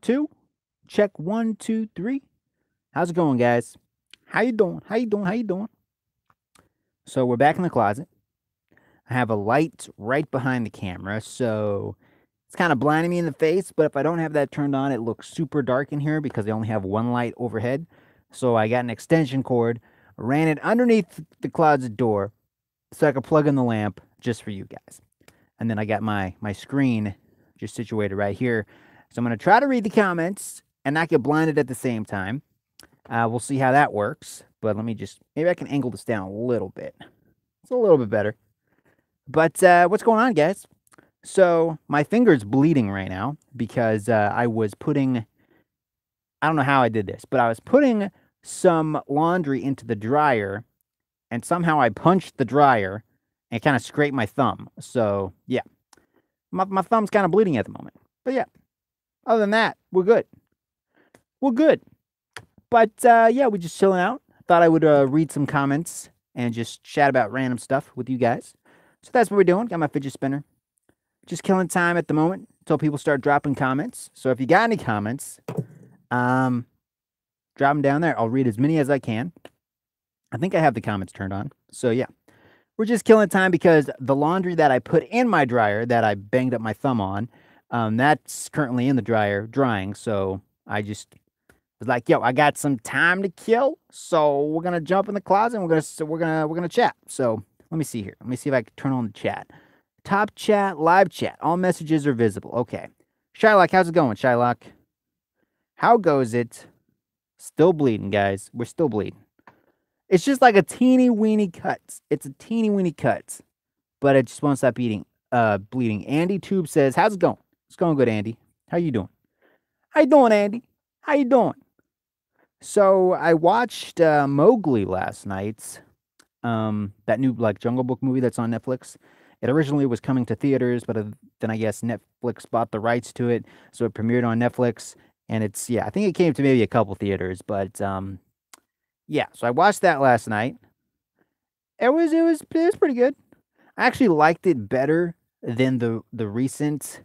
2. Check 1, 2, 3. How's it going, guys? How you doing? How you doing? How you doing? So we're back in the closet. I have a light right behind the camera, so it's kind of blinding me in the face, but if I don't have that turned on, it looks super dark in here because I only have one light overhead. So I got an extension cord, ran it underneath the closet door so I could plug in the lamp just for you guys. And then I got my screen just situated right here. So I'm going to try to read the comments and not get blinded at the same time. We'll see how that works. But let me just, maybe I can angle this down a little bit. It's a little bit better. But what's going on, guys? So my finger's bleeding right now because I was putting, I don't know how I did this, but I was putting some laundry into the dryer and somehow I punched the dryer and kind of scraped my thumb. So yeah, my thumb's kind of bleeding at the moment. But yeah, other than that, we're good. We're good. But yeah, we're just chilling out. Thought I would read some comments and just chat about random stuff with you guys. So that's what we're doing. Got my fidget spinner. Just killing time at the moment until people start dropping comments. So if you got any comments, drop them down there. I'll read as many as I can. I think I have the comments turned on. So yeah, we're just killing time because the laundry that I put in my dryer that I banged up my thumb on, that's currently in the dryer drying. So I just was like, yo, I got some time to kill. So we're gonna jump in the closet and we're gonna chat. So let me see here. Let me see if I can turn on the chat. Top chat, live chat. All messages are visible. Okay. Shylock, how's it going, Shylock? How goes it? Still bleeding, guys. We're still bleeding. It's just like a teeny weeny cut. It's a teeny weeny cut. But it just won't stop bleeding. Andy Tube says, how's it going? It's going good, Andy. How you doing? How you doing, Andy? How you doing? So I watched Mowgli last night. That new like Jungle Book movie that's on Netflix. It originally was coming to theaters, but then I guess Netflix bought the rights to it, so it premiered on Netflix. And it's I think it came to maybe a couple theaters, but yeah. So I watched that last night. It was pretty good. I actually liked it better than the recent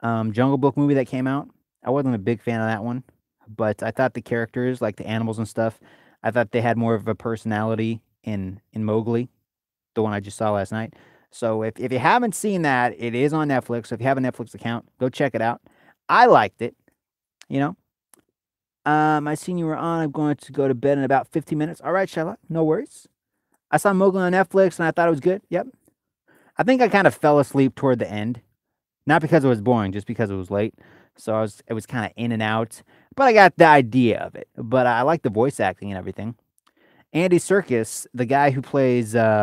Jungle Book movie that came out. I wasn't a big fan of that one, but I thought the characters, like the animals and stuff, I thought they had more of a personality in Mowgli, the one I just saw last night. So if you haven't seen that, it is on Netflix. So if you have a Netflix account, go check it out. I liked it, you know. I seen you were on. I'm going to go to bed in about 15 minutes. All right, Charlotte, no worries. I saw Mowgli on Netflix and I thought it was good. Yep. I think I kind of fell asleep toward the end. Not because it was boring, just because it was late. So it was kind of in and out. But I got the idea of it. But I like the voice acting and everything. Andy Serkis, the guy who plays in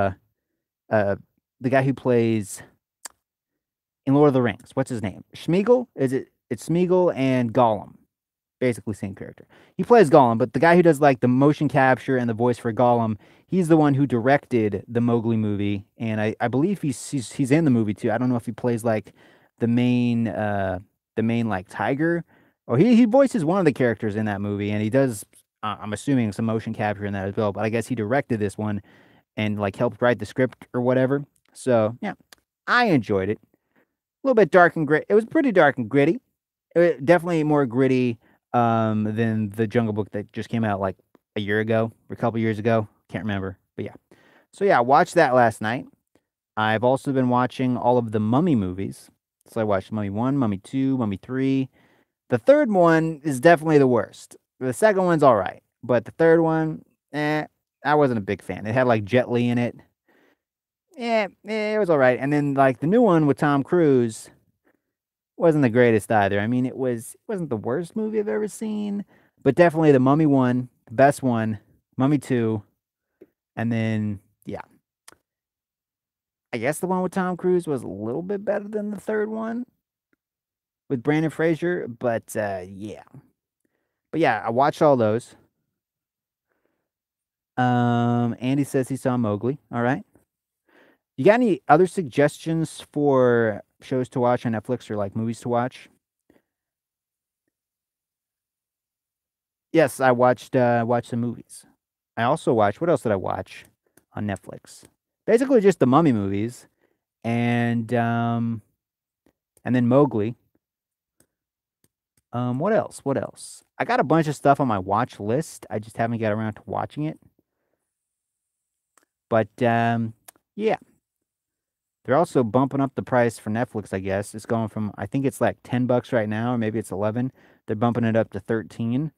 Lord of the Rings. What's his name? Schmeagol? It's Schmeagol and Gollum. Basically same character. He plays Gollum, but the guy who does like the motion capture and the voice for Gollum, he's the one who directed the Mowgli movie, and I believe he's in the movie too. I don't know if he plays like the main like tiger, or he voices one of the characters in that movie, and he does. I'm assuming some motion capture in that as well, but I guess he directed this one and like helped write the script or whatever. So yeah, I enjoyed it. A little bit dark and gritty. It was pretty dark and gritty. Definitely more gritty than the Jungle Book that just came out like a year ago or a couple years ago. Can't remember, but yeah. So yeah, I watched that last night. I've also been watching all of the Mummy movies. So I watched Mummy 1, Mummy 2, Mummy 3. The third one is definitely the worst. The second one's all right, but the third one, I wasn't a big fan. It had like Jet Li in it. It was all right. And then like the new one with Tom Cruise wasn't the greatest either. I mean, it wasn't the worst movie I've ever seen, but definitely the Mummy one, the best one, Mummy 2, and then yeah. I guess the one with Tom Cruise was a little bit better than the third one with Brandon Fraser, but yeah. But yeah, I watched all those. Andy says he saw Mowgli. All right. You got any other suggestions for shows to watch on Netflix or like movies to watch? Yes, I watched some movies. I also watched, what else did I watch on Netflix? Basically just the Mummy movies and then Mowgli. What else? What else? I got a bunch of stuff on my watch list. I just haven't got around to watching it. But yeah, they're also bumping up the price for Netflix, I guess. It's going from I think it's like $10 right now, or maybe it's 11. They're bumping it up to 13,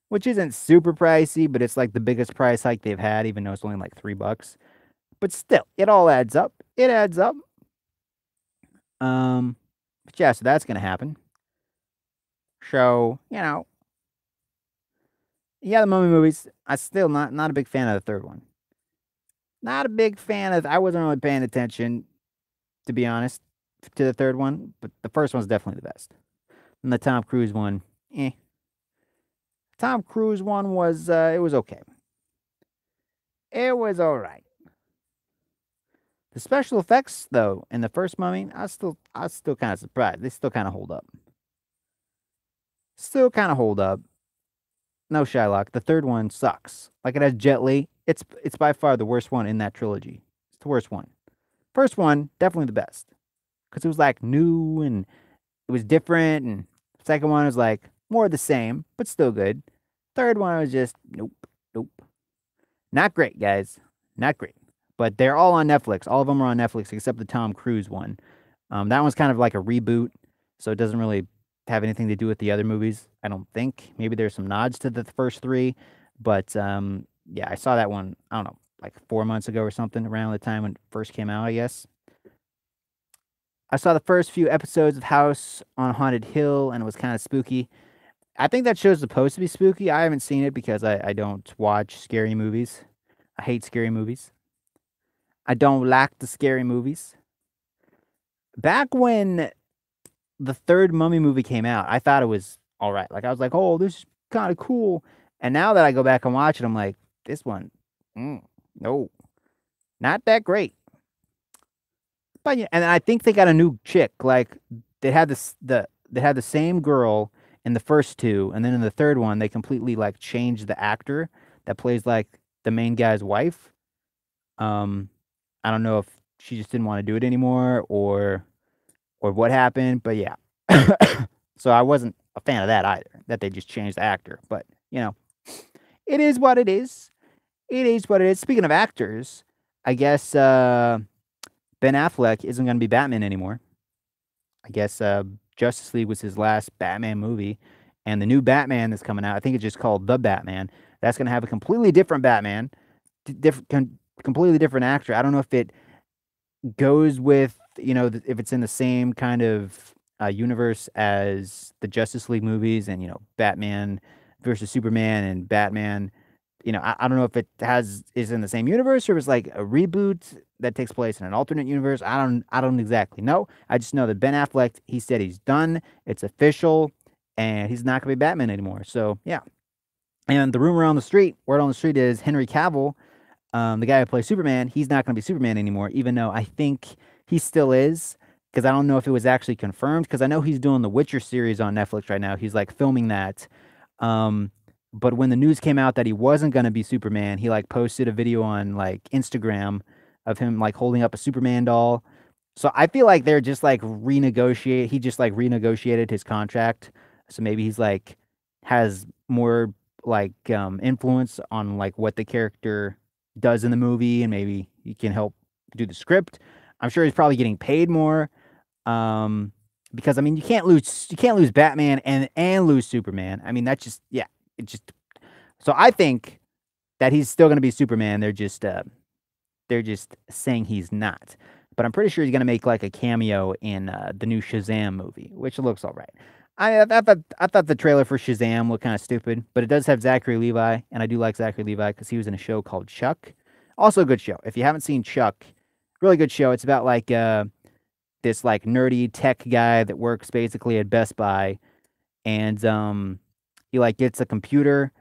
which isn't super pricey, but it's like the biggest price hike they've had, even though it's only like $3. But still, it all adds up. It adds up. But yeah, so that's gonna happen. So, yeah, the Mummy movies. I still not a big fan of the third one. Not a big fan of. I wasn't really paying attention, to be honest, to the third one. But the first one's definitely the best. And the Tom Cruise one, eh. Tom Cruise one was it was okay. It was all right. The special effects though in the first Mummy, I was still kind of surprised. They still kind of hold up. Still kind of hold up. No Shylock. The third one sucks. Like it has Jet Li. It's by far the worst one in that trilogy. It's the worst one. First one definitely the best because it was like new and it was different. And second one was like more of the same but still good. Third one was just nope, nope, not great, guys. Not great. But they're all on Netflix. All of them are on Netflix except the Tom Cruise one. That one's kind of like a reboot, so it doesn't really have anything to do with the other movies. I don't think. Maybe there's some nods to the first three, but yeah, I saw that one. I don't know, like 4 months ago or something, around the time when it first came out. I guess I saw the first few episodes of House on Haunted Hill, and it was kind of spooky. I think that show's supposed to be spooky. I haven't seen it because I don't watch scary movies. I hate scary movies. I don't like the scary movies. Back when the third Mummy movie came out, I thought it was all right. Like I was like, oh, this is kind of cool. And now that I go back and watch it, I'm like, this one, no, not that great. But yeah, and I think they got a new chick. Like they had the same girl in the first two, and then in the third one, they completely like changed the actor that plays like the main guy's wife. Um, I don't know if she just didn't want to do it anymore or what happened, but yeah. So I wasn't a fan of that either, that they just changed the actor. But, it is what it is. It is what it is. Speaking of actors, I guess Ben Affleck isn't going to be Batman anymore. I guess Justice League was his last Batman movie. And the new Batman that's coming out, I think it's just called The Batman. That's going to have a completely different Batman, completely different actor. I don't know if it goes with if it's in the same kind of universe as the Justice League movies and Batman versus Superman and Batman. I don't know if it is in the same universe or it's like a reboot that takes place in an alternate universe. I don't exactly know. I just know that Ben Affleck, he said he's done. It's official, and he's not gonna be Batman anymore. So yeah. And the rumor on the street, word on the street is Henry Cavill, the guy who plays Superman, he's not going to be Superman anymore, even though I think he still is, because I don't know if it was actually confirmed, because I know he's doing the Witcher series on Netflix right now. He's like filming that. But when the news came out that he wasn't going to be Superman, he like posted a video on like Instagram of him like holding up a Superman doll. So I feel like they're just like he just like renegotiated his contract. So maybe he's like has more like influence on like what the character does in the movie, and maybe he can help do the script. I'm sure he's probably getting paid more. Because I mean you can't lose Batman and lose Superman. I mean that's just it just so I think that he's still gonna be Superman. They're just saying he's not. But I'm pretty sure he's gonna make like a cameo in the new Shazam movie, which looks all right. I thought the trailer for Shazam looked kind of stupid, but it does have Zachary Levi, and I do like Zachary Levi because he was in a show called Chuck. Also a good show. If you haven't seen Chuck, really good show. It's about like this like nerdy tech guy that works basically at Best Buy, and he like gets a computer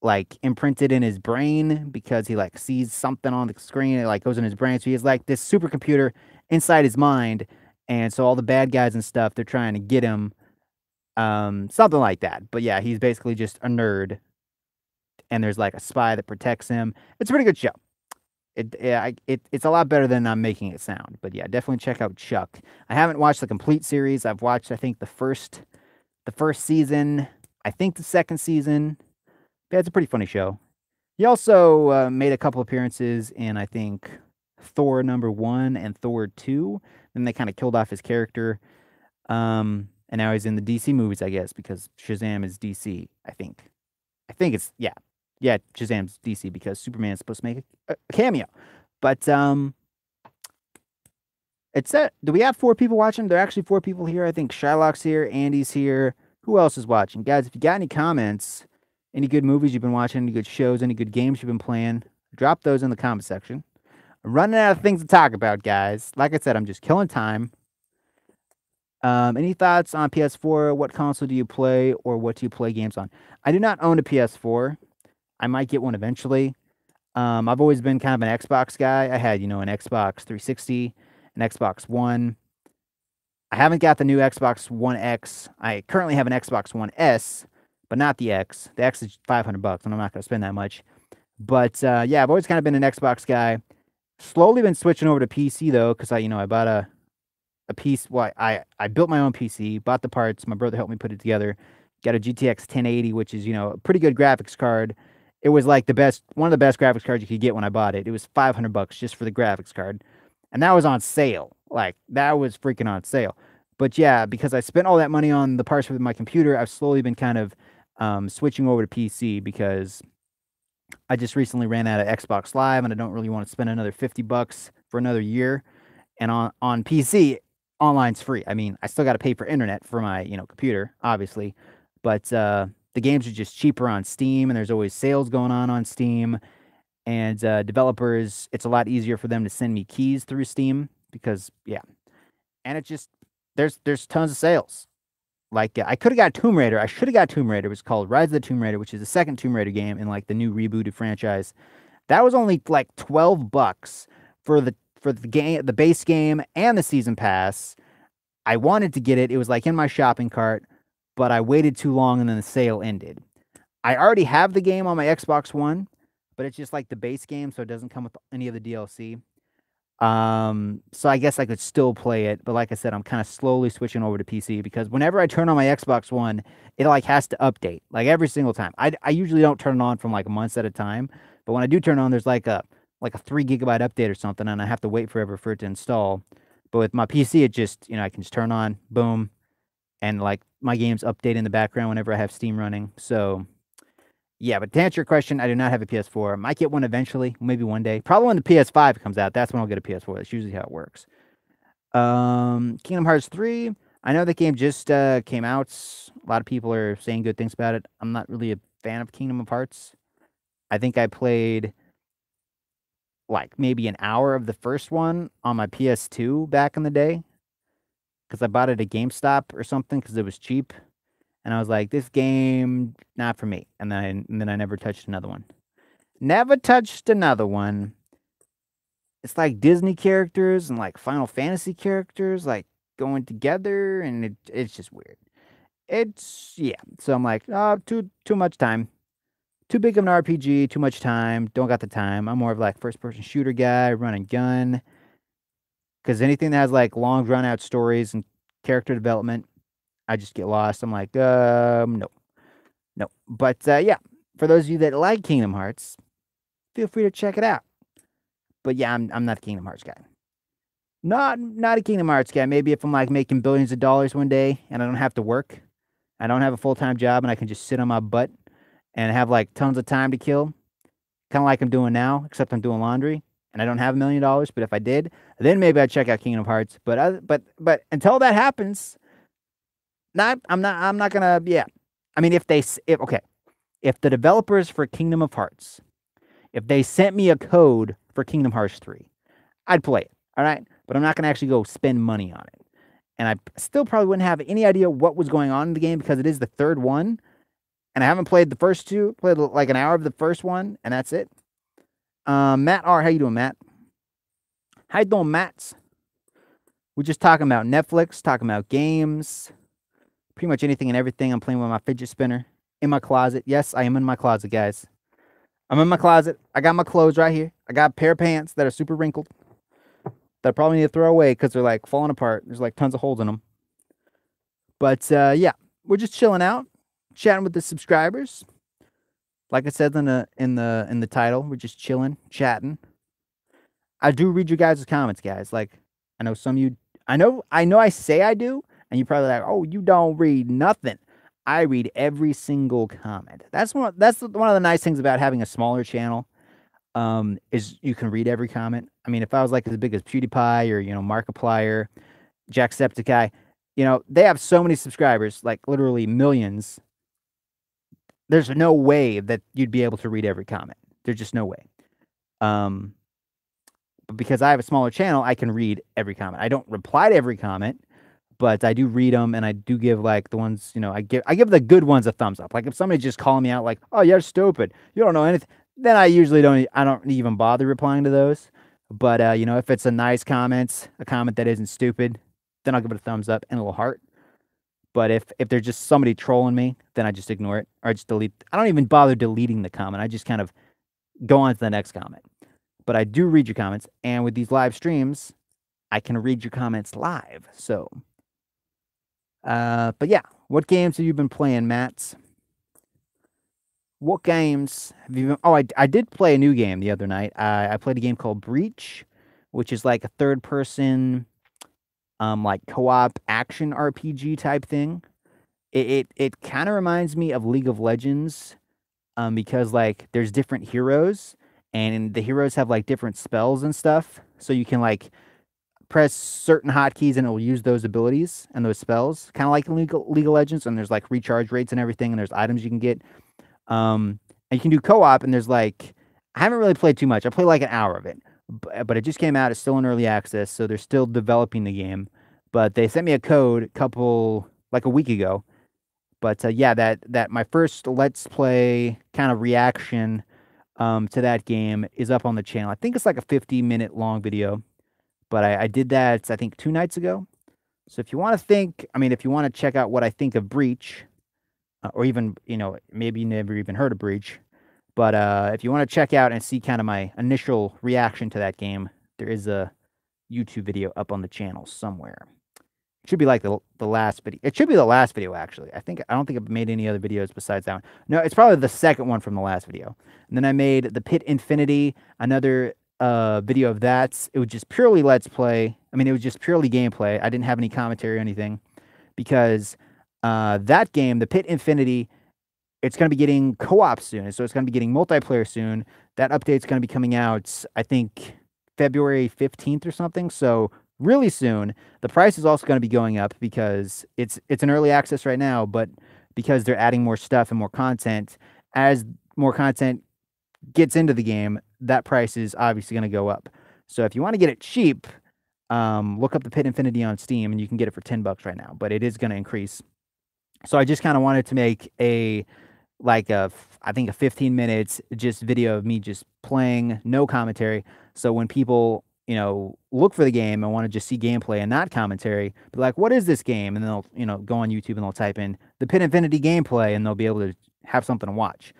like imprinted in his brain because he like sees something on the screen. It like goes in his brain, so he has like this supercomputer inside his mind, and so all the bad guys and stuff they're trying to get him. Something like that. But yeah, he's basically just a nerd, and there's like a spy that protects him. It's a pretty good show. It's a lot better than I'm making it sound. But yeah, definitely check out Chuck. I haven't watched the complete series. I've watched I think the first the first season, I think the second season. Yeah, it's a pretty funny show. He also made a couple appearances in, I think, Thor #1 and Thor 2. Then they kind of killed off his character. And now he's in the DC movies, I guess, because Shazam is DC, I think. I think it's, yeah. Yeah, Shazam's DC because Superman's supposed to make a cameo. But it's do we have 4 people watching? There are actually 4 people here. I think Shylock's here, Andy's here. Who else is watching? Guys, if you got any comments, any good movies you've been watching, any good shows, any good games you've been playing, drop those in the comment section. I'm running out of things to talk about, guys. Like I said, I'm just killing time. Any thoughts on PS4? What console do you play, or what do you play games on? I do not own a PS4. I might get one eventually. I've always been kind of an Xbox guy. I had, an Xbox 360, an Xbox One. I haven't got the new Xbox One X. I currently have an Xbox One S, but not the X. The X is $500, and I'm not going to spend that much. But yeah, I've always kind of been an Xbox guy. Slowly been switching over to PC though, because I bought a piece. Well, I built my own PC, bought the parts. My brother helped me put it together. Got a GTX 1080, which is a pretty good graphics card. It was like one of the best graphics cards you could get when I bought it. It was $500 just for the graphics card, and that was on sale. Like that was freaking on sale. But yeah, because I spent all that money on the parts with my computer, I've slowly been kind of switching over to PC because I just recently ran out of Xbox Live, and I don't really want to spend another $50 for another year. And on PC, online's free. I mean, I still got to pay for internet for my computer, obviously, but the games are just cheaper on Steam, and there's always sales going on Steam. And developers, it's a lot easier for them to send me keys through Steam because and it just there's tons of sales. Like I could have got Tomb Raider. I should have got Tomb Raider. It was called Rise of the Tomb Raider, which is the second Tomb Raider game in like the new rebooted franchise. That was only like $12 for the game, the base game, and the season pass. I wanted to get it. It was like in my shopping cart, but I waited too long and then the sale ended. I already have the game on my Xbox One, but it's just like the base game, so it doesn't come with any of the DLC. So I guess I could still play it, but like I said, I'm kind of slowly switching over to PC because whenever I turn on my Xbox One, it like has to update like every single time. I usually don't turn it on from like months at a time, but when I do turn it on, there's like a 3 gigabyte update or something, and I have to wait forever for it to install. But with my PC, it just I can just turn on, boom, and like my games update in the background whenever I have Steam running. So yeah, but to answer your question, I do not have a PS4. I might get one eventually, maybe one day. Probably when the PS5 comes out, that's when I'll get a PS4. That's usually how it works. Kingdom Hearts 3. I know that game just came out. A lot of people are saying good things about it. I'm not really a fan of Kingdom Hearts. I think I played like maybe an hour of the first one on my PS2 back in the day because I bought it at GameStop or something because it was cheap. And I was like, this game, not for me. And then I never touched another one. Never touched another one. It's like Disney characters and like Final Fantasy characters like going together, and it's just weird. So I'm like, oh, too much time. Too big of an RPG, too much time. Don't got the time. I'm more of like first person shooter guy, run and gun. Because anything that has like long drawn out stories and character development, I just get lost. I'm like, no. But yeah, for those of you that like Kingdom Hearts, feel free to check it out. But yeah, I'm not a Kingdom Hearts guy. Not a Kingdom Hearts guy. Maybe if I'm like making billions of dollars one day and I don't have to work, I don't have a full-time job, and I can just sit on my butt and have like tons of time to kill, kind of like I'm doing now, except I'm doing laundry and I don't have $1 million. But if I did, then maybe I'd check out Kingdom Hearts. But until that happens, I'm not gonna. Yeah, I mean, if the developers for Kingdom of Hearts, if they sent me a code for Kingdom Hearts 3, I'd play it. All right, but I'm not gonna actually go spend money on it, and I still probably wouldn't have any idea what was going on in the game because it is the third one, and I haven't played the first two. Played like an hour of the first one, and that's it. Matt R, how you doing, Matt? How you doing, Matt? We're just talking about Netflix, talking about games. Pretty much anything and everything. I'm playing with my fidget spinner in my closet. Yes, I am in my closet, guys. I'm in my closet. I got my clothes right here. I got a pair of pants that are super wrinkled that I probably need to throw away because they're like falling apart. There's like tons of holes in them. But yeah, we're just chilling out, chatting with the subscribers. Like I said in the title, we're just chilling, chatting. I do read your guys' comments, guys. Like, I know some of you, I know I say I do, and you probably like, oh, you don't read nothing. I read every single comment. One of the nice things about having a smaller channel. Is you can read every comment. I mean, if I was like as big as PewDiePie or Markiplier, Jacksepticeye, they have so many subscribers, like literally millions. There's no way that you'd be able to read every comment. There's just no way. Um, but because I have a smaller channel, I can read every comment. I don't reply to every comment, but I do read them, and I do give like the ones, I give the good ones a thumbs up. Like if somebody's just calling me out like, "Oh, you're stupid. You don't know anything." Then I don't even bother replying to those. But if it's a nice comment, a comment that isn't stupid, then I'll give it a thumbs up and a little heart. But if there's just somebody trolling me, then I just ignore it or I just delete. I don't even bother deleting the comment. I just kind of go on to the next comment. But I do read your comments, and with these live streams, I can read your comments live. So, but yeah, what games have you been playing, Matt? What games have you been? Oh, I did play a new game the other night. I played a game called Breach, which is like a third person, like co-op action RPG type thing. It kind of reminds me of League of Legends, because like there's different heroes, and the heroes have like different spells and stuff. So you can like press certain hotkeys and it will use those abilities and those spells, kind of like in League of Legends. And there's like recharge rates and everything, and there's items you can get. And you can do co-op, and there's like I haven't really played too much. I played like an hour of it, but it just came out. It's still in early access, so they're still developing the game. But they sent me a code a week ago. But yeah, that my first Let's Play kind of reaction to that game is up on the channel. I think it's like a 50-minute long video, but I did that I think 2 nights ago. So if you want to if you want to check out what I think of Breach, or even maybe you never even heard of Breach, but if you want to check out and see kind of my initial reaction to that game, there is a YouTube video up on the channel somewhere. It should be like the last video. It should be the last video, actually. I don't think I've made any other videos besides that one. No, it's probably the second one from the last video. And then I made the Pit Infinity, another video of that. It was just purely Let's Play. I mean, it was just purely gameplay. I didn't have any commentary or anything, because that game, the Pit Infinity, it's going to be getting co-op soon. So it's going to be getting multiplayer soon. That update's going to be coming out, I think, February 15th or something. So really soon. The price is also going to be going up because it's in early access right now, but because they're adding more stuff and more content, as more content gets into the game, that price is obviously going to go up. So if you want to get it cheap, look up the Pit Infinity on Steam, and you can get it for $10 right now, but it is going to increase. So I just kind of wanted to make I think a 15 minutes just video of me just playing, no commentary. So when people look for the game and want to just see gameplay and not commentary, be like, what is this game? And they'll, go on YouTube and they'll type in the Pit Infinity gameplay, and they'll be able to have something to watch.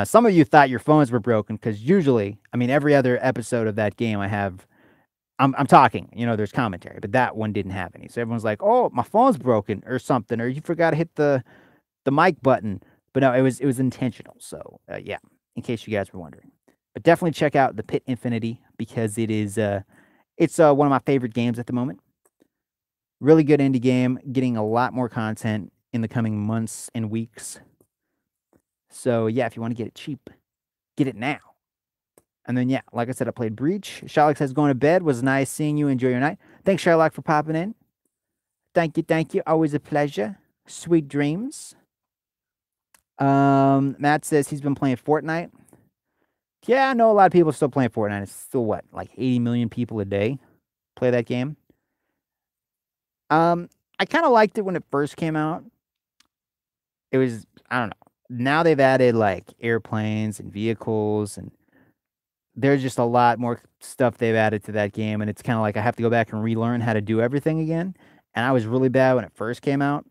Some of you thought your phones were broken, because usually, every other episode of that game I'm talking, there's commentary, but that one didn't have any. So everyone's like, oh, my phone's broken or something, or you forgot to hit the mic button. But no, it was intentional. So yeah, in case you guys were wondering. But definitely check out the Pit Infinity, because it's one of my favorite games at the moment. Really good indie game, getting a lot more content in the coming months and weeks. So yeah, if you want to get it cheap, get it now. And then yeah, like I said, I played Breach. Sherlock says going to bed. Was nice seeing you. Enjoy your night. Thanks, Sherlock, for popping in. Thank you. Always a pleasure. Sweet dreams. Matt says he's been playing Fortnite. Yeah, I know a lot of people are still playing Fortnite. It's still what, like 80 million people a day play that game. I kind of liked it when it first came out. It was, I don't know. Now they've added like airplanes and vehicles, and there's just a lot more stuff they've added to that game, and it's kind of like I have to go back and relearn how to do everything again. And I was really bad when it first came out.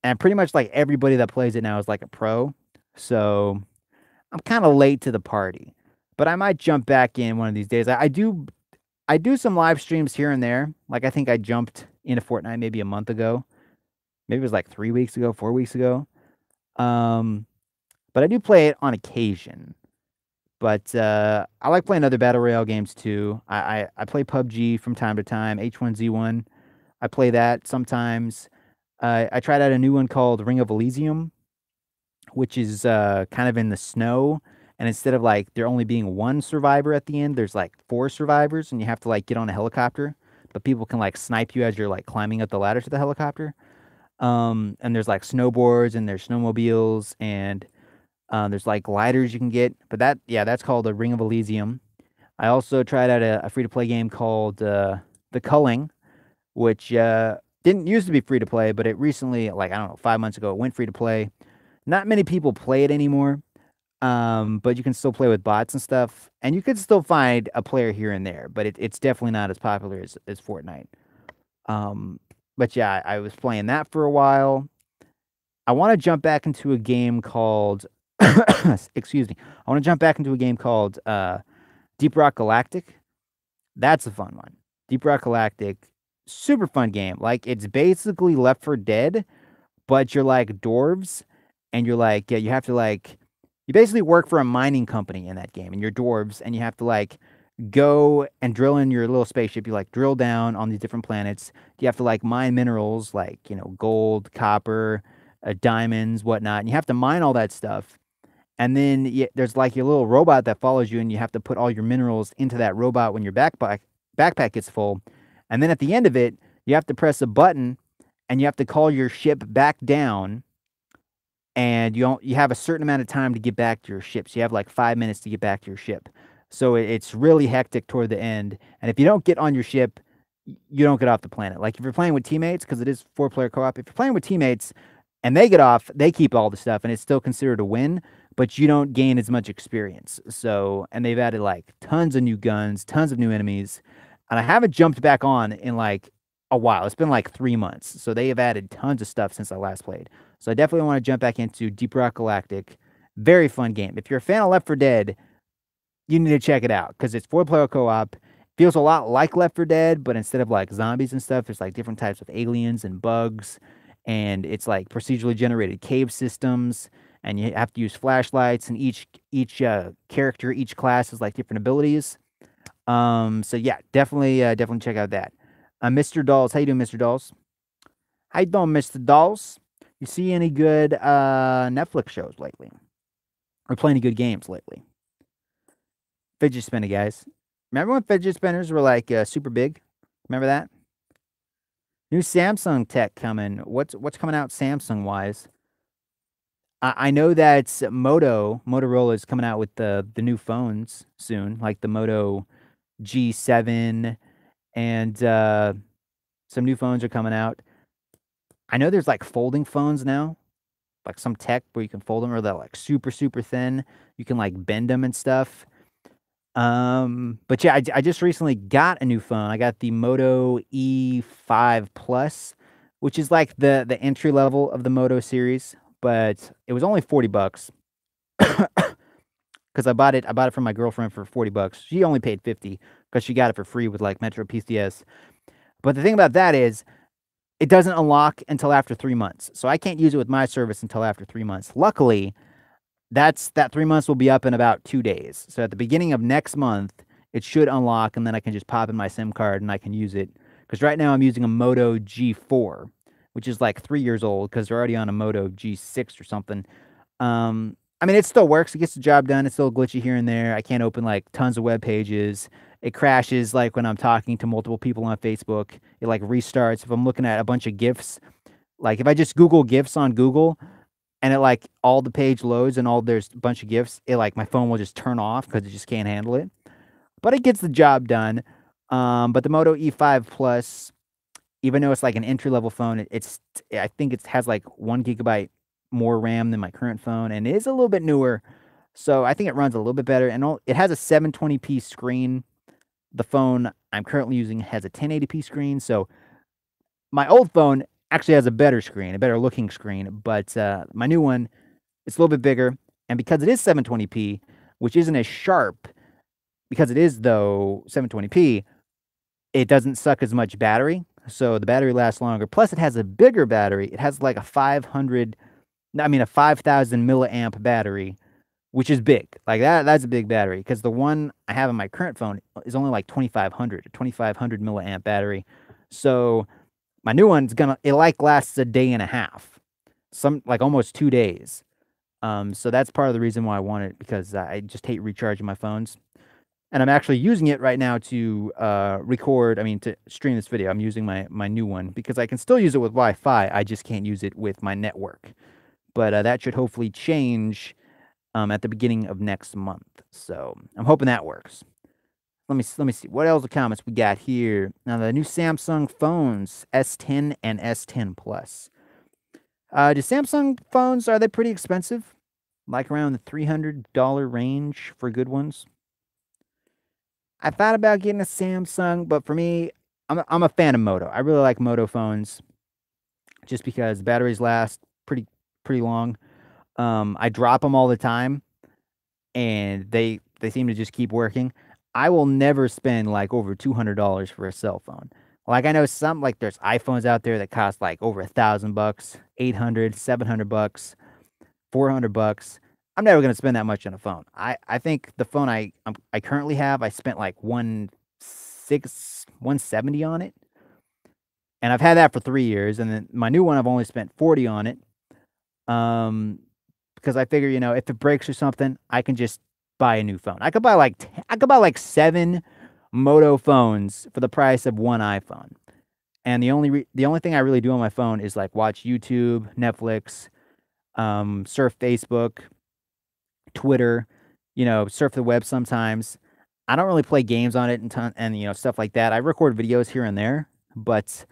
And pretty much like everybody that plays it now is like a pro. So I'm kind of late to the party, but I might jump back in one of these days. I do some live streams here and there. Like I think I jumped into Fortnite maybe a month ago, Maybe it was like 3 weeks ago, 4 weeks ago. But I do play it on occasion. But I like playing other battle royale games too. I play PUBG from time to time. H1Z1. I play that sometimes. I tried out a new one called Ring of Elysium, which is kind of in the snow. And instead of like there only being one survivor at the end, there's like four survivors, and you have to like get on a helicopter. But people can like snipe you as you're like climbing up the ladder to the helicopter. And there's like snowboards and there's snowmobiles and there's like gliders you can get. But that's called the Ring of Elysium. I also tried out a free to play game called The Culling, which didn't used to be free to play, but it recently, like I don't know, 5 months ago, it went free to play. Not many people play it anymore, but you can still play with bots and stuff, and you could still find a player here and there, but it's definitely not as popular as Fortnite. Um, but yeah, I was playing that for a while. I want to jump back into a game called, excuse me, I want to jump back into a game called Deep Rock Galactic. That's a fun one. Deep Rock Galactic, super fun game. Like it's basically Left 4 Dead, but you're like dwarves, and you're like, yeah, you have to like, you basically work for a mining company in that game, and you're dwarves, and you have to like go and drill in your little spaceship. You like drill down on these different planets. You have to like mine minerals like, gold, copper, diamonds, whatnot. And you have to mine all that stuff. And then there's like your little robot that follows you, and you have to put all your minerals into that robot when your backpack gets full. And then at the end of it, you have to press a button, and you have to call your ship back down, and you have a certain amount of time to get back to your ship. So you have like 5 minutes to get back to your ship. So it's really hectic toward the end. And if you don't get on your ship, you don't get off the planet. Like if you're playing with teammates, because it is 4-player co-op, if you're playing with teammates and they get off, they keep all the stuff, and it's still considered a win, but you don't gain as much experience. So, and they've added like tons of new guns, tons of new enemies. And I haven't jumped back on in like a while. It's been like 3 months. So they have added tons of stuff since I last played. So I definitely want to jump back into Deep Rock Galactic. Very fun game. If you're a fan of Left 4 Dead, you need to check it out because it's 4-player co-op. Feels a lot like Left 4 Dead, but instead of like zombies and stuff, there's like different types of aliens and bugs, and it's like procedurally generated cave systems, and you have to use flashlights, and each character, each class has like different abilities. So yeah, definitely check out that. Mr. Dolls, how you doing, Mr. Dolls? How you doing, Mr. Dolls? You see any good Netflix shows lately? Or play any good games lately? Fidget spinner, guys. Remember when fidget spinners were like super big? Remember that? New Samsung tech coming. What's coming out Samsung wise? I know that Motorola is coming out with the new phones soon, like the Moto G7, and some new phones are coming out. I know there's like folding phones now, like some tech where you can fold them, or they're like super super thin. You can like bend them and stuff. But yeah, I just recently got a new phone. I got the Moto E5 Plus, which is like the entry level of the Moto series, but it was only $40 because I bought it from my girlfriend for $40. She only paid 50 because she got it for free with like Metro PCS. But the thing about that is it doesn't unlock until after 3 months. So I can't use it with my service until after 3 months. Luckily, that 3 months will be up in about 2 days. So at the beginning of next month, it should unlock, and then I can just pop in my SIM card and I can use it. Because right now I'm using a Moto G4, which is like 3 years old because they're already on a Moto G6 or something. I mean, it still works. It gets the job done. It's still glitchy here and there. I can't open like tons of web pages. It crashes like when I'm talking to multiple people on Facebook. It like restarts. If I'm looking at a bunch of GIFs, like if I just Google GIFs on Google, and it like all the page loads and there's a bunch of GIFs, it like my phone will just turn off because it just can't handle it. But it gets the job done. But the Moto E5 Plus, even though it's like an entry level phone, I think it has like 1 GB more RAM than my current phone, and it is a little bit newer. So I think it runs a little bit better, and it has a 720p screen. The phone I'm currently using has a 1080p screen, so my old phone actually has a better screen, a better looking screen, but my new one, it's a little bit bigger, and because it is 720p, which isn't as sharp, because it is though 720p, it doesn't suck as much battery. so the battery lasts longer. Plus, it has a bigger battery. It has like a 5,000 milliamp battery, which is big. Like that's a big battery because the one I have on my current phone is only like 2,500 milliamp battery. So my new one's it like lasts a day and a half, some like almost 2 days. So that's part of the reason why I want it because I just hate recharging my phones. And I'm actually using it right now to to stream this video. I'm using my new one because I can still use it with Wi-Fi. I just can't use it with my network. But that should hopefully change at the beginning of next month. So I'm hoping that works. Let me see what else the comments we got here. Now the new Samsung phones S10 and S10 Plus. Do Samsung phones are they pretty expensive? Like around the $300 range for good ones? I thought about getting a Samsung, but for me, I'm a fan of Moto. I really like Moto phones just because batteries last pretty long. I drop them all the time, and they seem to just keep working. I will never spend like over $200 for a cell phone. Like I know some like there's iPhones out there that cost like over $1,000, 800, 700 bucks, 400 bucks. I'm never gonna spend that much on a phone. I think the phone I currently have, I spent like 170 on it, and I've had that for 3 years. And then my new one, I've only spent 40 on it. Because I figure, if it breaks or something, I can just buy a new phone. I could buy like 7 Moto phones for the price of one iPhone. And the only thing I really do on my phone is like watch YouTube, Netflix, surf Facebook, Twitter, surf the web sometimes. I don't really play games on it and stuff like that. I record videos here and there, but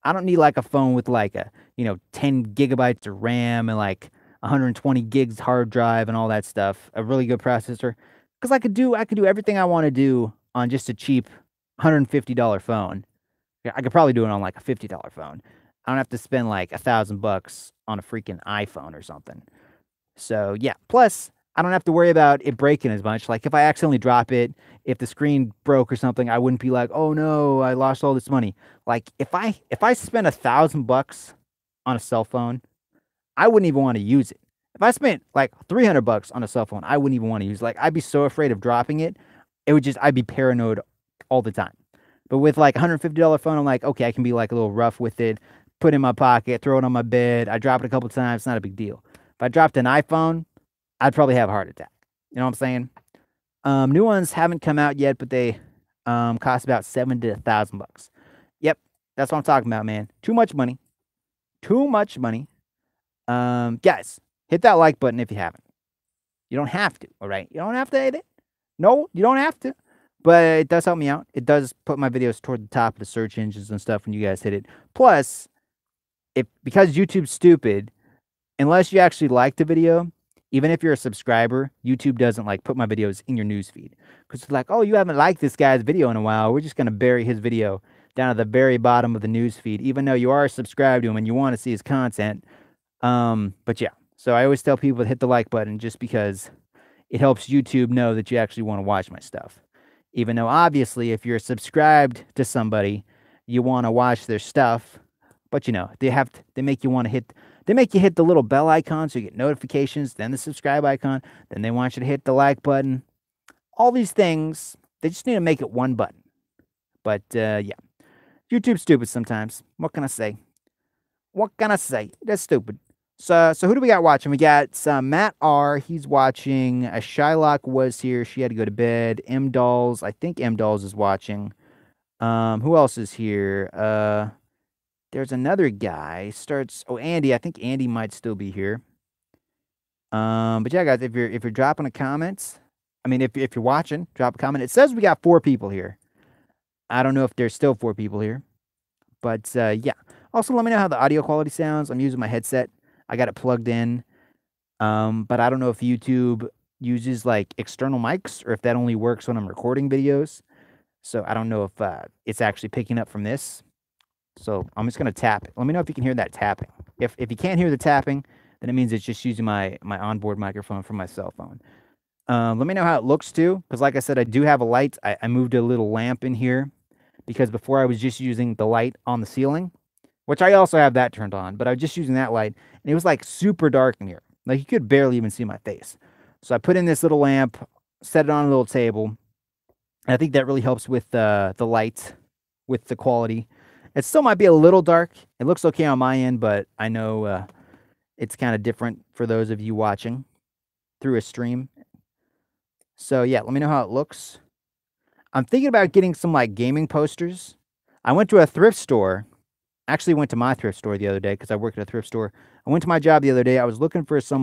I don't need like a phone with like a 10 gigabytes of RAM and like 120 gigs hard drive and all that stuff. A really good processor, because I could do everything I want to do on just a cheap $150 phone. Yeah, I could probably do it on like a $50 phone. I don't have to spend like $1,000 on a freaking iPhone or something. So yeah. Plus, I don't have to worry about it breaking as much. Like if I accidentally drop it, if the screen broke or something, I wouldn't be like, oh no, I lost all this money. Like if I spent $1,000 on a cell phone, I wouldn't even want to use it. If I spent like $300 on a cell phone, I wouldn't even want to use it. Like I'd be so afraid of dropping it. I'd be paranoid all the time. But with like a $150 phone, I'm like, okay, I can be like a little rough with it, put it in my pocket, throw it on my bed. I drop it a couple times, not a big deal. If I dropped an iPhone, I'd probably have a heart attack. You know what I'm saying? New ones haven't come out yet, but they cost about $7 to $1,000. Yep, that's what I'm talking about, man. Too much money. Too much money. Guys, hit that like button if you haven't. You don't have to, all right? You don't have to hit it. No, you don't have to. But it does help me out. It does put my videos toward the top of the search engines and stuff when you guys hit it. Plus, because YouTube's stupid, unless you actually like the video, even if you're a subscriber, YouTube doesn't like put my videos in your newsfeed. Because it's like, oh, you haven't liked this guy's video in a while. We're just gonna bury his video down at the very bottom of the newsfeed, even though you are subscribed to him and you want to see his content. But yeah. So I always tell people to hit the like button just because it helps YouTube know that you actually want to watch my stuff. Even though obviously if you're subscribed to somebody, you want to watch their stuff, but they make you hit the little bell icon so you get notifications, then the subscribe icon, then they want you to hit the like button. All these things, they just need to make it one button. But yeah. YouTube's stupid sometimes. What can I say? What can I say? That's stupid. So who do we got watching? We got Matt R. He's watching. Shylock was here. She had to go to bed. M Dolls. I think M Dolls is watching. Who else is here? There's another guy. Andy. I think Andy might still be here. But yeah, guys, if you're dropping a comment, if you're watching, drop a comment. It says we got 4 people here. I don't know if there's still 4 people here, but yeah. Also, let me know how the audio quality sounds. I'm using my headset. I got it plugged in. But I don't know if YouTube uses like external mics or if that only works when I'm recording videos. So I don't know if it's actually picking up from this. So I'm just gonna tap it. Let me know if you can hear that tapping. If you can't hear the tapping, then it means it's just using my onboard microphone from my cell phone. Let me know how it looks too, because like I said, I do have a light. I moved a little lamp in here. because before I was just using the light on the ceiling, which I also have that turned on, but I was just using that light, and it was like super dark in here. Like you could barely even see my face. So I put in this little lamp, set it on a little table. And I think that really helps with the light, with the quality. It still might be a little dark. It looks okay on my end, but I know it's kind of different for those of you watching through a stream. So yeah, let me know how it looks. I'm thinking about getting some like gaming posters. I went to a thrift store. Actually went to my thrift store the other day because I work at a thrift store. I went to my job the other day. I was looking for some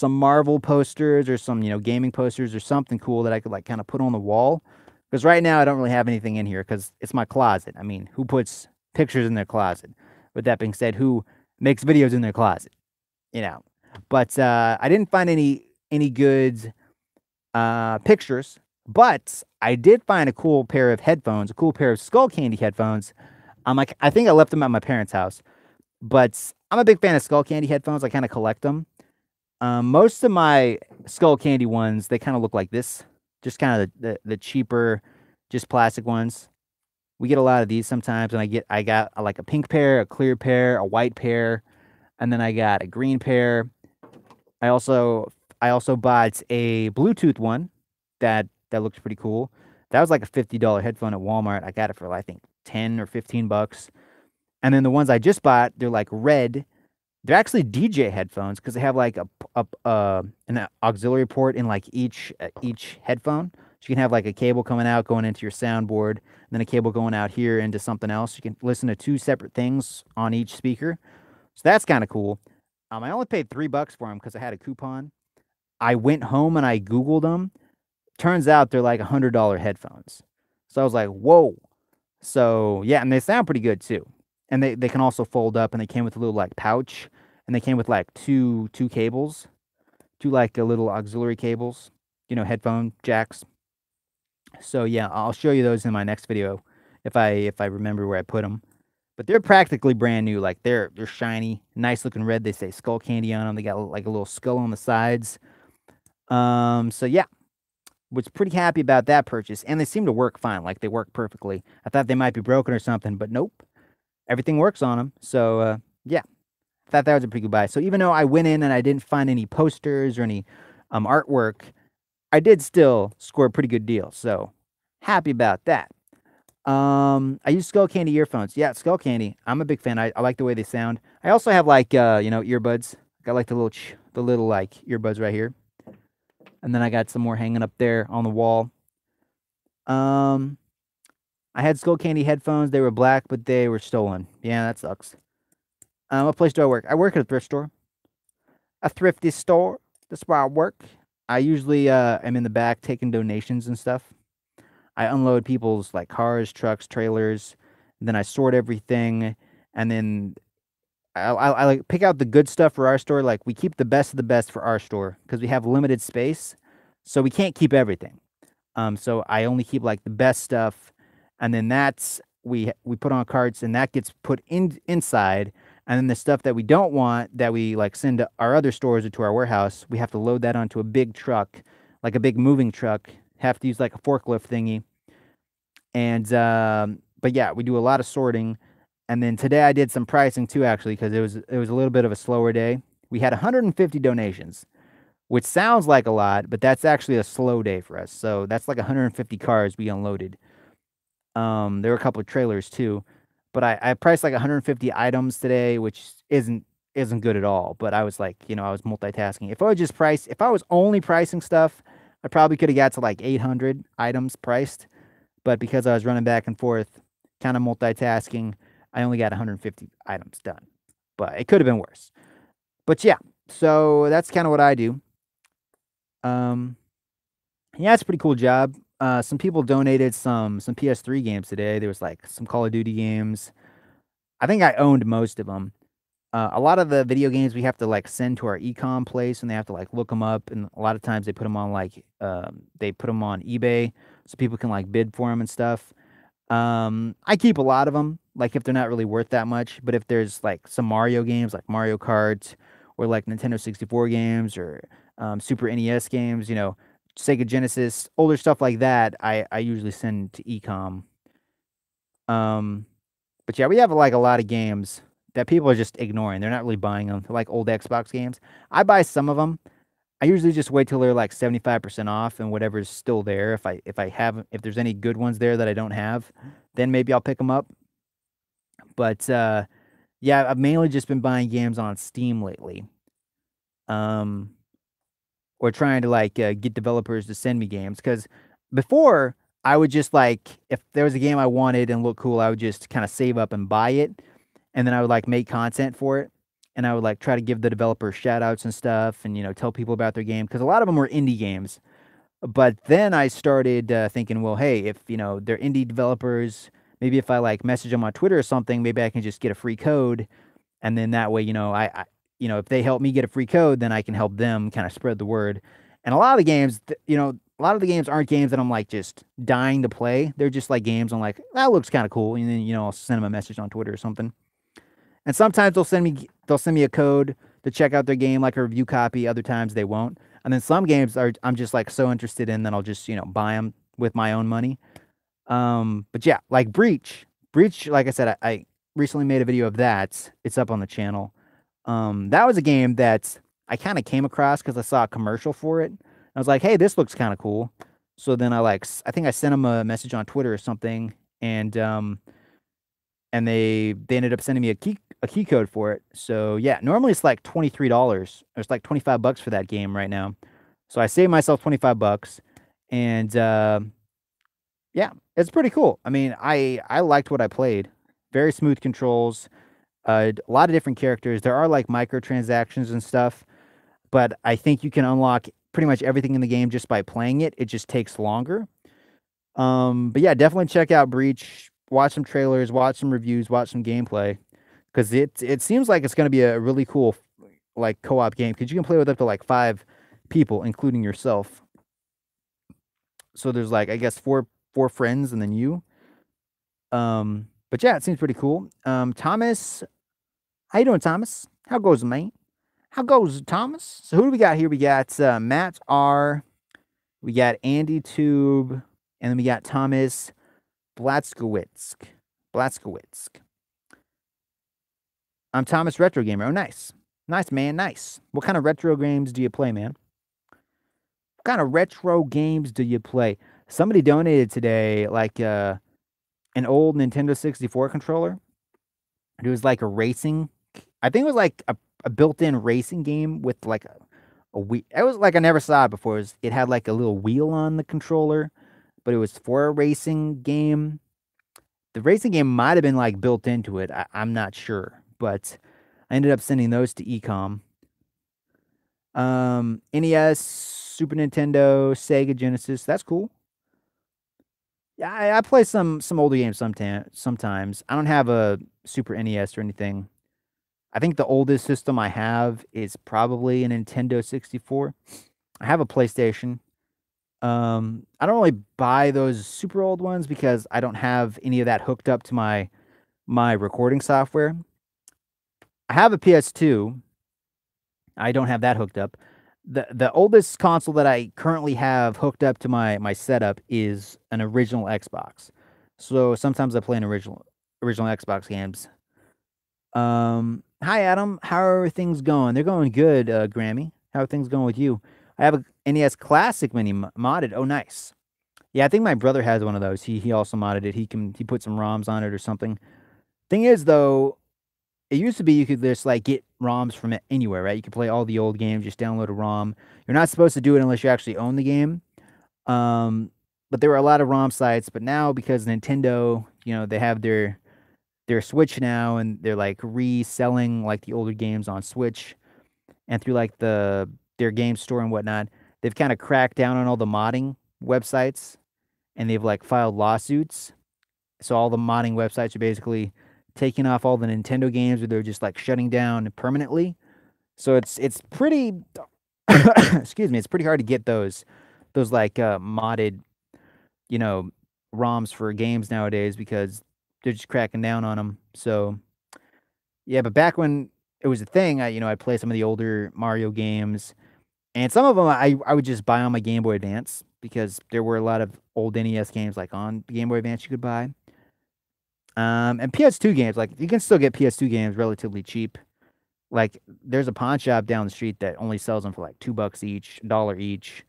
Marvel posters or some, gaming posters or something cool that I could like kind of put on the wall. Because right now I don't really have anything in here because it's my closet. I mean, who puts pictures in their closet? With that being said, who makes videos in their closet? You know. But I didn't find any good pictures. But I did find a cool pair of headphones, a cool pair of Skull Candy headphones. I think I left them at my parents' house, but I'm a big fan of Skull Candy headphones. I kind of collect them. Most of my Skull Candy ones, they kind of look like this, just kind of the cheaper, just plastic ones. We get a lot of these sometimes, and I got like a pink pair, a clear pair, a white pair, and then I got a green pair. I also I also bought a Bluetooth one that looks pretty cool. That was like a $50 headphone at Walmart. I got it for I think 10 or 15 bucks. And then the ones I just bought, they're like red. They're actually DJ headphones because they have like an auxiliary port in like each headphone. So you can have like a cable coming out going into your soundboard, and then a cable going out here into something else. You can listen to two separate things on each speaker. So that's kind of cool. I only paid $3 for them because I had a coupon. I went home and I Googled them. Turns out they're like $100 headphones. So I was like, whoa. So yeah, and they sound pretty good too. And they can also fold up, and they came with a little like pouch, and they came with like two cables, two like little auxiliary cables, headphone jacks. So yeah, I'll show you those in my next video if I remember where I put them. But they're practically brand new. Like they're shiny, nice looking red. They say Skull Candy on them. They got like a little skull on the sides. So yeah, was pretty happy about that purchase, and they seem to work fine. Like they work perfectly. I thought they might be broken or something, but nope, everything works on them. So yeah, thought that was a pretty good buy. So even though I went in and I didn't find any posters or any artwork, I did still score a pretty good deal. So happy about that. I use Skull Candy earphones. Yeah, Skull Candy. I'm a big fan. I like the way they sound. I also have like earbuds. Got like the little like earbuds right here. And then I got some more hanging up there on the wall. I had Skull Candy headphones. They were black, but they were stolen. Yeah, that sucks. What place do I work? I work at a thrift store. A thrifty store. That's where I work. I usually am in the back taking donations and stuff. I unload people's like cars, trucks, trailers. And then I sort everything, and then I like pick out the good stuff for our store. Like we keep the best of the best for our store because we have limited space, so we can't keep everything. So I only keep like the best stuff, and then that's we put on carts, and that gets put inside. And then the stuff that we don't want, that we like send to our other stores or to our warehouse, we have to load that onto a big truck, like a big moving truck. Have to use like a forklift thingy. And but yeah, we do a lot of sorting. And then today I did some pricing too, actually, because it was a little bit of a slower day. We had 150 donations, which sounds like a lot, but that's actually a slow day for us. So that's like 150 cars we unloaded. There were a couple of trailers too, but I priced like 150 items today, which isn't good at all. But I was like, I was multitasking. If I was only pricing stuff, I probably could have got to like 800 items priced. But because I was running back and forth, kind of multitasking, I only got 150 items done. But it could have been worse. But yeah, so that's kind of what I do. Yeah, it's a pretty cool job. Some people donated some PS3 games today. There was like some Call of Duty games. I think I owned most of them. A lot of the video games we have to like send to our ecom place, and they have to like look them up. And a lot of times they put them on they put them on eBay so people can like bid for them and stuff. I keep a lot of them, like if they're not really worth that much. But if there's like some Mario games, like Mario Kart, or like Nintendo 64 games, or Super NES games, Sega Genesis, older stuff like that, I usually send to ecom. But yeah, we have like a lot of games that people are just ignoring. They're not really buying them. They're like old Xbox games. I buy some of them. I usually just wait till they're like 75% off and whatever's still there. If there's any good ones there that I don't have, then maybe I'll pick them up. But yeah, I've mainly just been buying games on Steam lately. Um, or trying to like get developers to send me games because before I would just like if there was a game I wanted and looked cool, I would just kind of save up and buy it, and then I would like make content for it, and I would like try to give the developer shout outs and stuff, and tell people about their game because a lot of them were indie games. But then I started thinking, well, hey, if they're indie developers, maybe if I like message them on Twitter or something, maybe I can just get a free code, and then that way, if they help me get a free code, then I can help them kind of spread the word. And a lot of the games, a lot of the games aren't games that I'm like just dying to play. They're just like games I'm like, that looks kind of cool, and then I'll send them a message on Twitter or something. And sometimes they'll send me a code to check out their game, like a review copy. Other times they won't. And then some games I'm just like so interested in that I'll just buy them with my own money. But yeah, like Breach. Like I said, I recently made a video of that. It's up on the channel. That was a game that I kind of came across because I saw a commercial for it. I was like, hey, this looks kind of cool. So then I think I sent them a message on Twitter or something, and they ended up sending me a key code for it. So yeah, normally it's like $23. It's like $25 for that game right now. So I saved myself $25, and yeah, it's pretty cool. I mean, I liked what I played. Very smooth controls, a lot of different characters. There are like microtransactions and stuff, but I think you can unlock pretty much everything in the game just by playing it. It just takes longer. But yeah, definitely check out Breach. Watch some trailers, watch some reviews, watch some gameplay, because it seems like it's going to be a really cool like co-op game because you can play with up to like 5 people, including yourself. So there's like I guess four friends and then you. But yeah, it seems pretty cool. Thomas, how you doing, Thomas? How goes it, mate? How goes it, Thomas? So who do we got here? We got Matt R. We got Andy Tube, and then we got Thomas Blatskowitz. Blatskowitz. I'm Thomas Retro Gamer. Oh, nice. Nice, man. Nice. What kind of retro games do you play, man? What kind of retro games do you play? Somebody donated today, like an old Nintendo 64 controller. It was like a racing. I think it was like a built-in racing game with like a wheel. It was like I never saw it before. It had like a little wheel on the controller, but it was for a racing game. The racing game might have been like built into it. I'm not sure, but I ended up sending those to Ecom. NES, Super Nintendo, Sega Genesis. That's cool. Yeah, I play some older games sometimes. I don't have a Super NES or anything. I think the oldest system I have is probably a Nintendo 64. I have a PlayStation. I don't really buy those super old ones because I don't have any of that hooked up to my recording software. I have a PS2. I don't have that hooked up. The oldest console that I currently have hooked up to my setup is an original Xbox. So sometimes I play an original Xbox games. Hi Adam, how are things going? They're going good, Grammy. How are things going with you? I have a NES Classic Mini modded. Oh, nice. Yeah, I think my brother has one of those. He also modded it. He put some ROMs on it or something. Thing is though, it used to be you could just like get ROMs from it anywhere, right? You could play all the old games, just download a ROM. You're not supposed to do it unless you actually own the game. Um, but there were a lot of ROM sites, but now because Nintendo, they have their Switch now and they're like reselling like the older games on Switch and through like their game store and whatnot. They've kind of cracked down on all the modding websites and they've like filed lawsuits. So all the modding websites are basically taking off all the Nintendo games or they're just like shutting down permanently. So it's pretty excuse me, it's pretty hard to get those like modded, you know, ROMs for games nowadays because they're just cracking down on them. So yeah, but back when it was a thing, I'd play some of the older Mario games, and some of them I would just buy on my Game Boy Advance because there were a lot of old NES games like on the Game Boy Advance you could buy. And PS2 games, like you can still get PS2 games relatively cheap. Like there's a pawn shop down the street that only sells them for like $2 each, $1 each.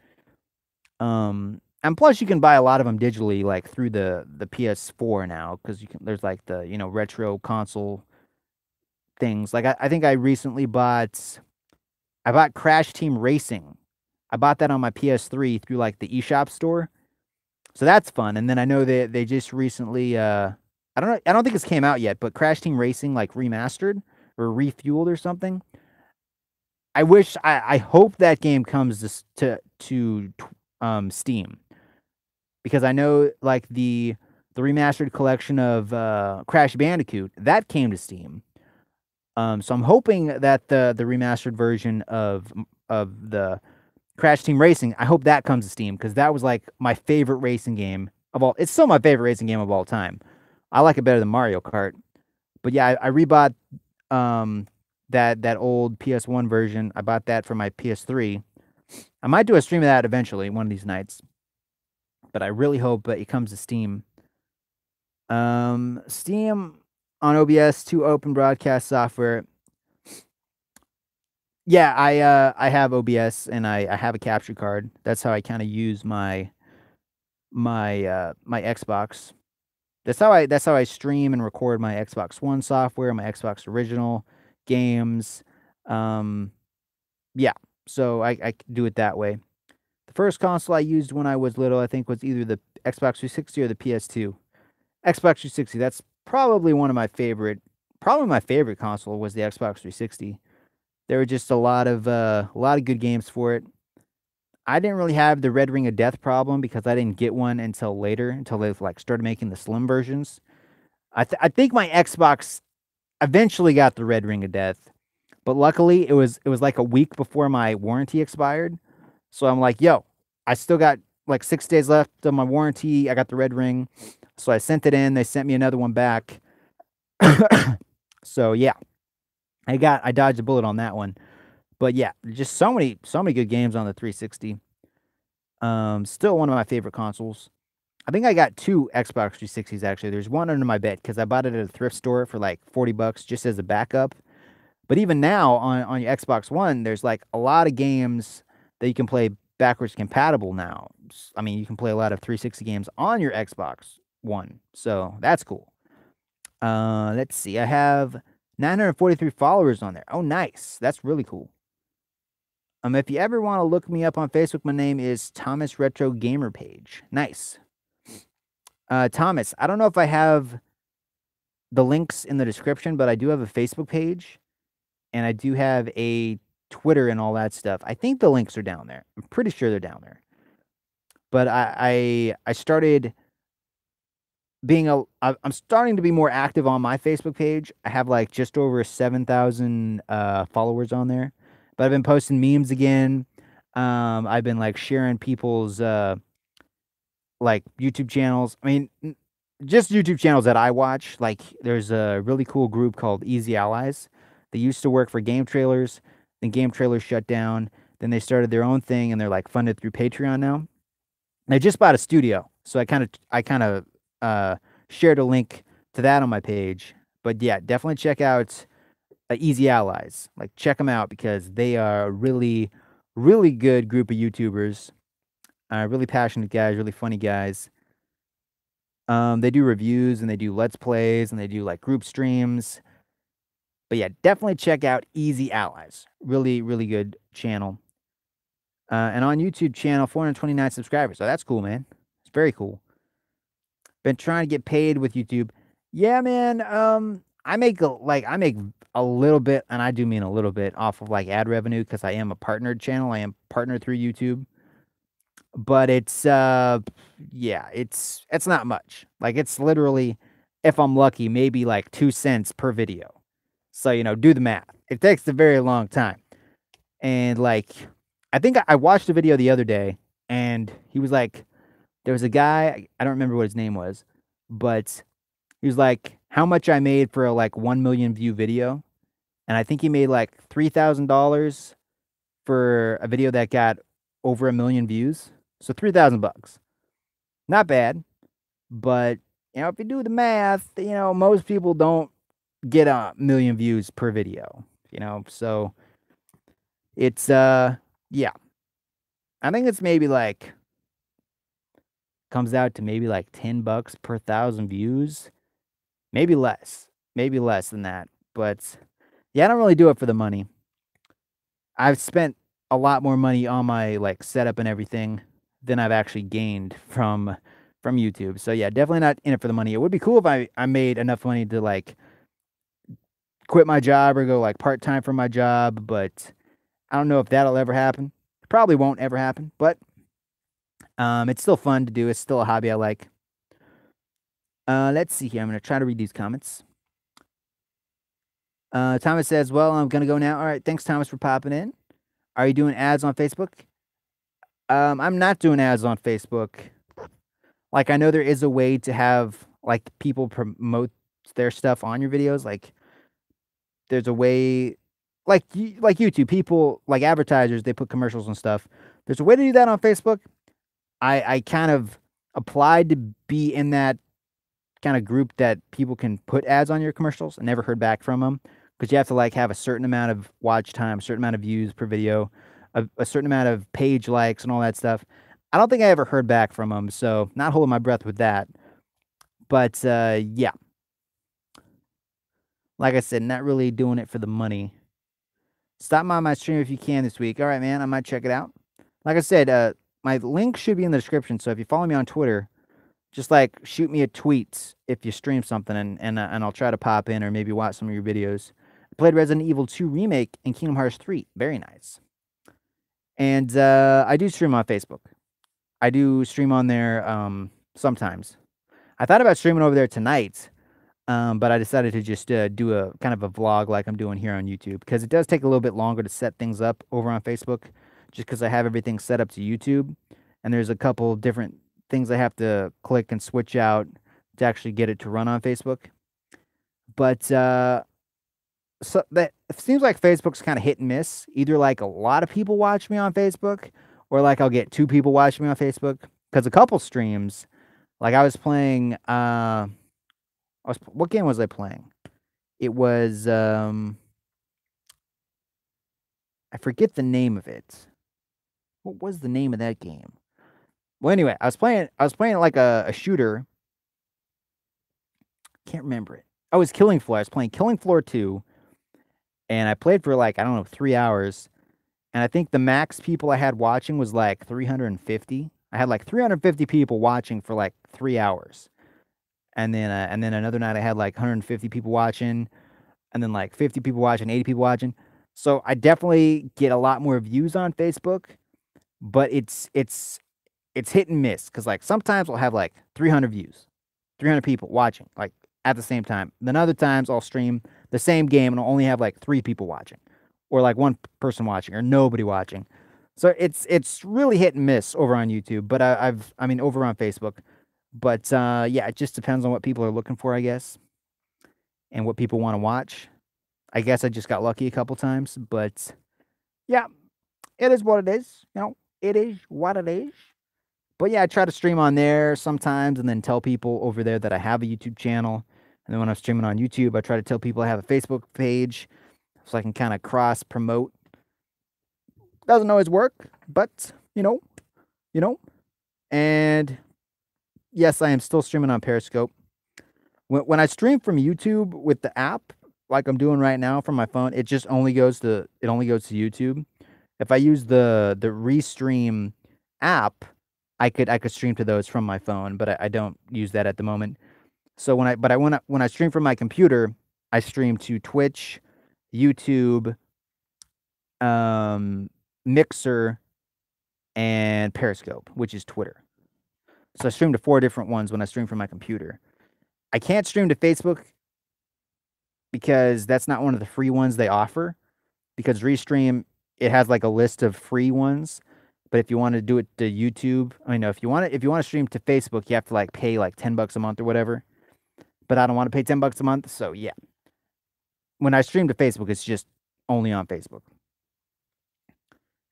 And plus you can buy a lot of them digitally, like through the PS4 now, because you can. There's like the retro console things. Like I think I recently bought. I bought Crash Team Racing. I bought that on my PS3 through like the eShop store. So that's fun. And then I know they just recently I don't know, I don't think it's came out yet, but Crash Team Racing like remastered or refueled or something. I hope that game comes to Steam, because I know like the remastered collection of Crash Bandicoot that came to Steam. So I'm hoping that the remastered version of the Crash Team Racing, I hope that comes to Steam, because that was like my favorite racing game of all. It's still my favorite racing game of all time. I like it better than Mario Kart. But yeah, I rebought um that old PS1 version. I bought that for my PS3. I might do a stream of that eventually one of these nights, but I really hope that it comes to Steam. Steam on OBS to open broadcast software. Yeah, I have OBS, and I have a capture card. That's how I kind of use my Xbox. That's how I stream and record my Xbox One software, my Xbox original games. Um yeah. So I do it that way. The first console I used when I was little, I think, was either the Xbox 360 or the PS2. Xbox 360, that's probably one of my favorite probably my favorite console was the Xbox 360. There were just a lot of good games for it. I didn't really have the Red Ring of Death problem because I didn't get one until later, until they like started making the slim versions. I think my Xbox eventually got the Red Ring of Death, but luckily it was like a week before my warranty expired. So I'm like, yo, I still got like 6 days left of my warranty. I got the red ring, so I sent it in. They sent me another one back. So yeah, I dodged a bullet on that one. But yeah, just so many good games on the 360. Still one of my favorite consoles. I think I got two Xbox 360s actually. There's one under my bed because I bought it at a thrift store for like $40 just as a backup. But even now on your Xbox One, there's like a lot of games that you can play backwards compatible now. I mean, you can play a lot of 360 games on your Xbox One. So that's cool. Let's see. I have 943 followers on there. Oh, nice. That's really cool. If you ever want to look me up on Facebook, my name is Thomas Retro Gamer Page. Nice. Thomas, I don't know if I have the links in the description, but I do have a Facebook page, and I do have a Twitter and all that stuff. I think the links are down there. I'm pretty sure they're down there. But I started I'm starting to be more active on my Facebook page. I have like just over 7,000 followers on there. But I've been posting memes again. I've been like sharing people's like YouTube channels. I mean, just YouTube channels that I watch. Like there's a really cool group called Easy Allies. They used to work for Game Trailers. Then Game Trailers shut down. Then they started their own thing, and they're like funded through Patreon now. And I just bought a studio, so I kind of shared a link to that on my page. But yeah, definitely check out Easy Allies. Like check them out because they are a really, really good group of YouTubers. Really passionate guys, really funny guys. They do reviews and they do let's plays and they do like group streams. But yeah, definitely check out Easy Allies. Really, really good channel. And on YouTube channel, 429 subscribers. So that's cool, man. It's very cool. Been trying to get paid with YouTube. Yeah, man. I make a little bit, and I do mean a little bit, off of like ad revenue because I am a partnered channel. I am partnered through YouTube. But it's yeah, it's not much. Like it's literally, if I'm lucky, maybe like 2 cents per video. So, do the math. It takes a very long time. And like I think I watched a video the other day, and he was like, there was a guy, I don't remember what his name was, but he was like, how much I made for a like 1 million view video. And I think he made like $3,000 for a video that got over 1 million views. So $3,000. Not bad, but if you do the math, most people don't get 1 million views per video. So it's yeah. I think it's maybe like comes out to maybe like $10 per 1,000 views. Maybe less than that. But yeah, I don't really do it for the money. I've spent a lot more money on my like setup and everything than I've actually gained from YouTube. So yeah, definitely not in it for the money. It would be cool if I made enough money to like quit my job or go like part-time for my job, but I don't know if that'll ever happen. Probably won't ever happen, but it's still fun to do. It's still a hobby I like. Let's see here. I'm gonna try to read these comments. Thomas says, "Well, I'm gonna go now." All right, thanks, Thomas, for popping in. Are you doing ads on Facebook? I'm not doing ads on Facebook. Like, I know there is a way to have like people promote their stuff on your videos. Like, there's a way, like YouTube, people like advertisers, they put commercials and stuff. There's a way to do that on Facebook. I kind of applied to be in that kind of group that people can put ads on your commercials. I never heard back from them because you have to like have a certain amount of watch time, a certain amount of views per video, a certain amount of page likes and all that stuff. I don't think I ever heard back from them, so not holding my breath with that. But yeah, like I said, not really doing it for the money. Stop by my stream if you can this week. All right, man, I might check it out. Like I said, my link should be in the description. So if you follow me on Twitter, just like shoot me a tweet if you stream something, and I'll try to pop in or maybe watch some of your videos. I played Resident Evil 2 Remake and Kingdom Hearts 3. Very nice. And I do stream on Facebook. I do stream on there sometimes. I thought about streaming over there tonight, but I decided to just do a kind of a vlog like I'm doing here on YouTube because it does take a little bit longer to set things up over on Facebook just because I have everything set up to YouTube. And there's a couple different things I have to click and switch out to actually get it to run on Facebook. But so that it seems like Facebook's kind of hit and miss. Either like a lot of people watch me on Facebook, or like I'll get 2 people watching me on Facebook. Because a couple streams, like I was playing, what game was I playing? It was I forget the name of it. What was the name of that game? Well, anyway, I was playing like a shooter. Can't remember it. Oh, it was Killing Floor. I was playing Killing Floor 2, and I played for like, I don't know, 3 hours. And I think the max people I had watching was like 350. I had like 350 people watching for like 3 hours. And then another night I had like 150 people watching, and then like 50 people watching, 80 people watching. So I definitely get a lot more views on Facebook, but it's hit and miss because like sometimes I'll have like 300 views, 300 people watching like at the same time. Then other times I'll stream the same game and I'll only have like 3 people watching, or like one person watching, or nobody watching. So it's really hit and miss over on YouTube, but I mean over on Facebook. But yeah, it just depends on what people are looking for, I guess, and what people want to watch. I guess I just got lucky a couple times, but yeah, it is what it is. It is what it is. But yeah, I try to stream on there sometimes and then tell people over there that I have a YouTube channel. And then when I'm streaming on YouTube, I try to tell people I have a Facebook page so I can kind of cross promote. Doesn't always work, but you know. And yes, I am still streaming on Periscope. When I stream from YouTube with the app, like I'm doing right now from my phone, it only goes to YouTube. If I use the Restream app, I could stream to those from my phone, but I don't use that at the moment. So when I stream from my computer, I stream to Twitch, YouTube, Mixer, and Periscope, which is Twitter. So I stream to 4 different ones when I stream from my computer. I can't stream to Facebook because that's not one of the free ones they offer. Because Restream, it has like a list of free ones. But if you want to do it to YouTube, if you want to stream to Facebook, you have to like pay like $10 a month or whatever. But I don't want to pay $10 a month, so yeah. When I stream to Facebook, it's just only on Facebook.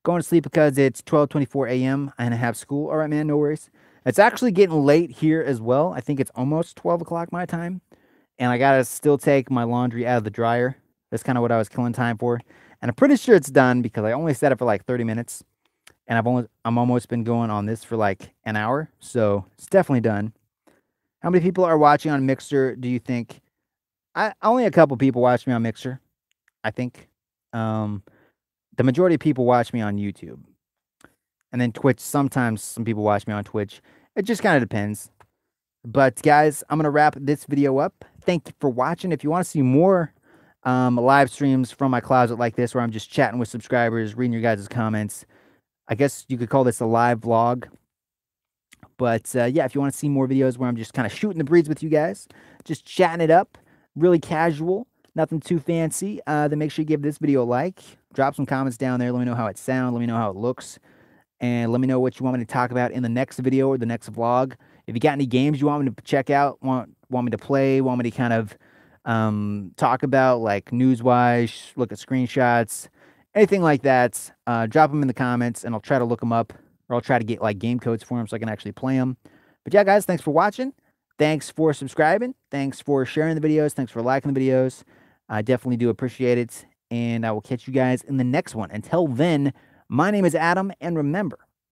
Going to sleep because it's 12:24 a.m. and I have school. All right, man, no worries. It's actually getting late here as well. I think it's almost 12 o'clock my time. And I gotta still take my laundry out of the dryer. That's kind of what I was killing time for. And I'm pretty sure it's done because I only set it for like 30 minutes. And I'm almost been going on this for like an hour. So it's definitely done. How many people are watching on Mixer, do you think? Only a couple people watch me on Mixer, I think. The majority of people watch me on YouTube. And then Twitch, sometimes some people watch me on Twitch. It just kind of depends. But guys, I'm going to wrap this video up. Thank you for watching. If you want to see more live streams from my closet like this, where I'm just chatting with subscribers, reading your guys' comments, I guess you could call this a live vlog. But yeah, if you want to see more videos where I'm just kind of shooting the breeze with you guys, just chatting it up, really casual, nothing too fancy, then make sure you give this video a like. Drop some comments down there. Let me know how it sounds. Let me know how it looks. And let me know what you want me to talk about in the next video or the next vlog. If you got any games you want me to check out, want me to play, want me to kind of talk about, like news-wise, look at screenshots, anything like that, drop them in the comments, and I'll try to look them up, or I'll try to get like game codes for them so I can actually play them. But yeah, guys, thanks for watching. Thanks for subscribing. Thanks for sharing the videos. Thanks for liking the videos. I definitely do appreciate it. And I will catch you guys in the next one. Until then, my name is Adam, and remember,